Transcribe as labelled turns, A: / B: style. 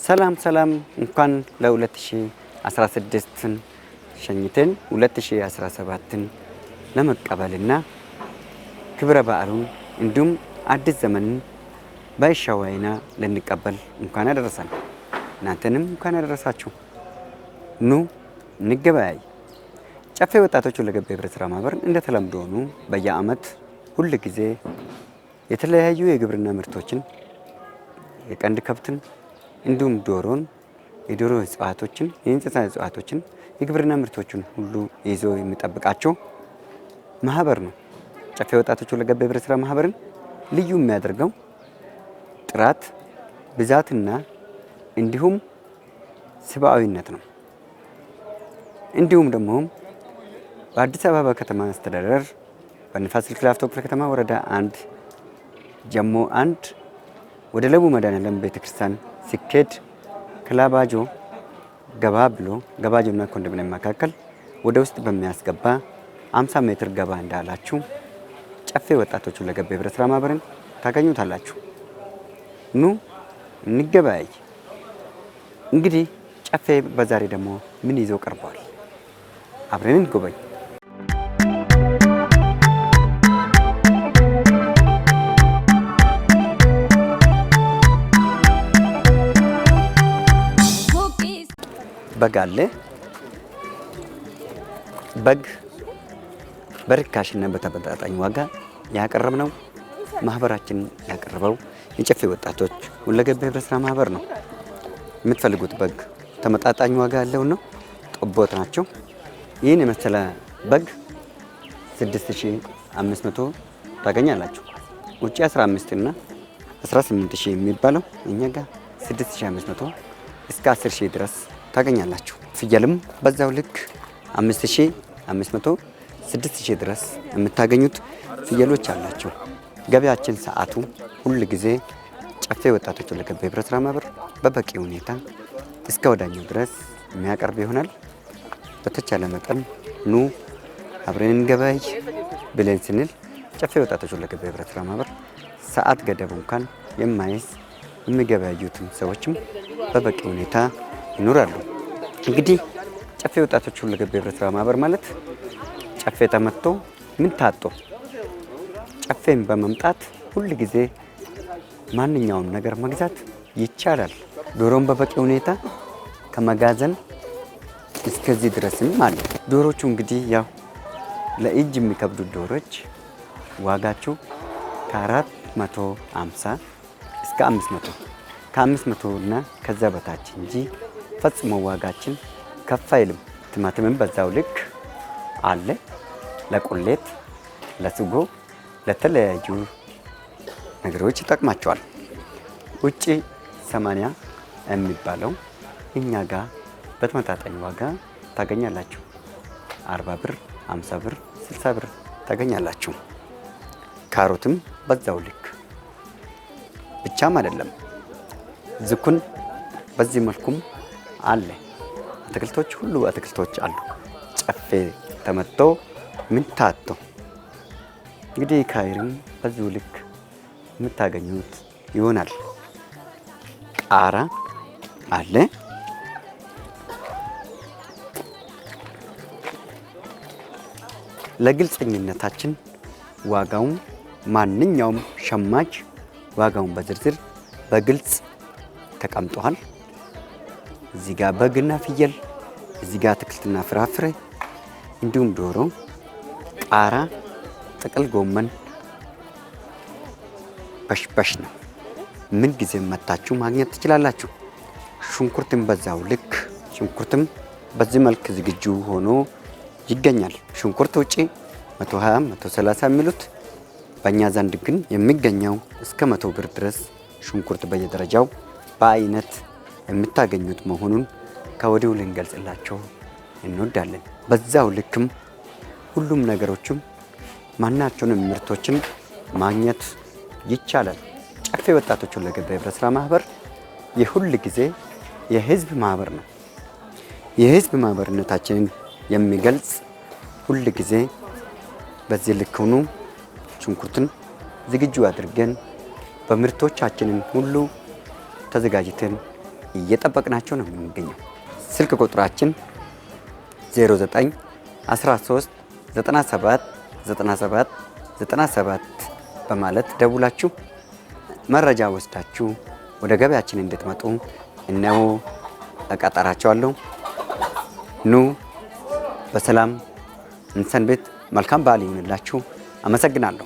A: ሰላም እንኳን ለ2016 ሸኝተን 2017 ለመቀበልና ክብረ በዓሉን እንዲሁም አዲስ ዘመንን በሻዋይና ለንቀበል እንኳን አደረሰን። እናንተንም እንኳን አደረሳችሁ። ኑ እንገበያይ። ጨፌ ወጣቶች ሁለገብ ህብረት ስራ ማህበር እንደተለምዶ ሆኖ በየአመት ሁሉ ጊዜ የተለያዩ የግብርና ምርቶችን የቀንድ ከብትን እንዲሁም ዶሮን፣ የዶሮ እጽዋቶችን፣ የእንስሳ እጽዋቶችን፣ የግብርና ምርቶችን ሁሉ ይዞ የሚጠብቃቸው ማህበር ነው። ጨፌ ወጣቶች ሁለገብ ህብረት ስራ ማህበርን ልዩ የሚያደርገው ጥራት፣ ብዛትና እንዲሁም ሰብአዊነት ነው። እንዲሁም ደግሞ በአዲስ አበባ ከተማ አስተዳደር በንፋስ ስልክ ላፍቶ ክፍለ ከተማ ወረዳ 1 ጀሞ 1 ወደ ለቡ መድኃኔዓለም ቤተክርስቲያን ሲኬድ ከላባጆ ገባ ብሎ ገባጆና ኮንዶሚኒየም መካከል ወደ ውስጥ በሚያስገባ 50 ሜትር ገባ እንዳላችሁ ጨፌ ወጣቶች ሁለገብ ህብረት ስራ ማህበርን ታገኙታላችሁ። ኑ እንገበያይ። እንግዲህ ጨፌ በዛሬ ደግሞ ምን ይዞ ቀርቧል? አብረን እንጎበኝ። በግ አለ። በግ በርካሽና በተመጣጣኝ ዋጋ ያቀረብነው ማህበራችን ያቀረበው የጨፌ ወጣቶች ሁለገብ ህብረት ስራ ማህበር ነው። የምትፈልጉት በግ ተመጣጣኝ ዋጋ ያለው ነው። ጠቦት ናቸው። ይህን የመሰለ በግ 6500 ታገኛላችሁ። ውጪ 15 እና 18000 የሚባለው እኛ ጋር 6500 እስከ 10000 ድረስ ታገኛላችሁ። ፍየልም በዛው ልክ 5500 6000 ድረስ የምታገኙት ፍየሎች አላቸው። ገበያችን ሰዓቱ ሁል ጊዜ ጨፌ ወጣቶች ሁለገብ ህብረት ስራ ማህበር በበቂ ሁኔታ እስከ ወዳኛው ድረስ የሚያቀርብ ይሆናል። በተቻለ መጠን ኑ አብረን እንገበያይ ብለን ስንል ጨፌ ወጣቶች ሁለገብ ህብረት ስራ ማህበር ሰዓት ገደቡ እንኳን የማይስ የሚገበያዩትም ሰዎችም በበቂ ሁኔታ ይኖራሉ። እንግዲህ ጨፌ ወጣቶች ሁለገብ ህብረት ስራ ማህበር ማለት ጨፌ ተመቶ ምን ታጦ ጨፌን በመምጣት ሁል ጊዜ ማንኛውም ነገር መግዛት ይቻላል። ዶሮን በበቂ ሁኔታ ከመጋዘን እስከዚህ ድረስም አለ። ዶሮቹ እንግዲህ ያው ለእጅ የሚከብዱ ዶሮች ዋጋቸው ከ450 እስከ 500 ከ500 እና ከዛ በታች እንጂ ፈጽሞ ዋጋችን ከፍ አይልም። ቲማቲምም በዛው ልክ አለ። ለቁሌት፣ ለስጎ፣ ለተለያዩ ነገሮች ይጠቅማቸዋል። ውጪ 80 የሚባለው እኛ ጋር በተመጣጣኝ ዋጋ ታገኛላችሁ። 40 ብር፣ 50 ብር፣ 60 ብር ታገኛላችሁ። ካሮትም በዛው ልክ ብቻም አይደለም፣ ዝኩን በዚህ መልኩም አለ። አትክልቶች ሁሉ አትክልቶች አሉ። ጨፌ ተመቶ ምን ታቶ እንግዲህ ካይርም በዚሁ ልክ የምታገኙት ይሆናል። ቃራ አለ። ለግልጸኝነታችን ዋጋውን ማንኛውም ሸማች ዋጋውን በዝርዝር በግልጽ ተቀምጧል። እዚህ ጋር በግና ፍየል፣ እዚህ ጋር አትክልትና ፍራፍሬ እንዲሁም ዶሮ፣ ቃራ፣ ጥቅል ጎመን በሽበሽ ነው። ምን ጊዜ መታችሁ ማግኘት ትችላላችሁ። ሽንኩርትም በዛው ልክ ሽንኩርትም በዚህ መልክ ዝግጁ ሆኖ ይገኛል። ሽንኩርት ውጪ 120 130 የሚሉት በእኛ ዘንድ ግን የሚገኘው እስከ 100 ብር ድረስ ሽንኩርት በየደረጃው በአይነት የምታገኙት መሆኑን ከወዲሁ ልንገልጽላቸው እንወዳለን። በዛው ልክም ሁሉም ነገሮችም ማናቸውንም ምርቶችን ማግኘት ይቻላል። ጨፌ ወጣቶች ሁለገብ ህብረት ስራ ማህበር የሁል ጊዜ የህዝብ ማህበር ነው። የህዝብ ማህበርነታችንን የሚገልጽ ሁል ጊዜ በዚህ ልክ ሆኖ ሽንኩርትን ዝግጁ አድርገን በምርቶቻችንን ሁሉ ተዘጋጅተን እየጠበቅናቸው ነው የምንገኘው። ስልክ ቁጥራችን 09 13 97 97 97 በማለት ደውላችሁ መረጃ ወስዳችሁ ወደ ገበያችን እንድትመጡ እነሆ እቀጠራችኋለሁ። ኑ በሰላም እንሰንብት። መልካም በዓል ይሁንላችሁ። አመሰግናለሁ።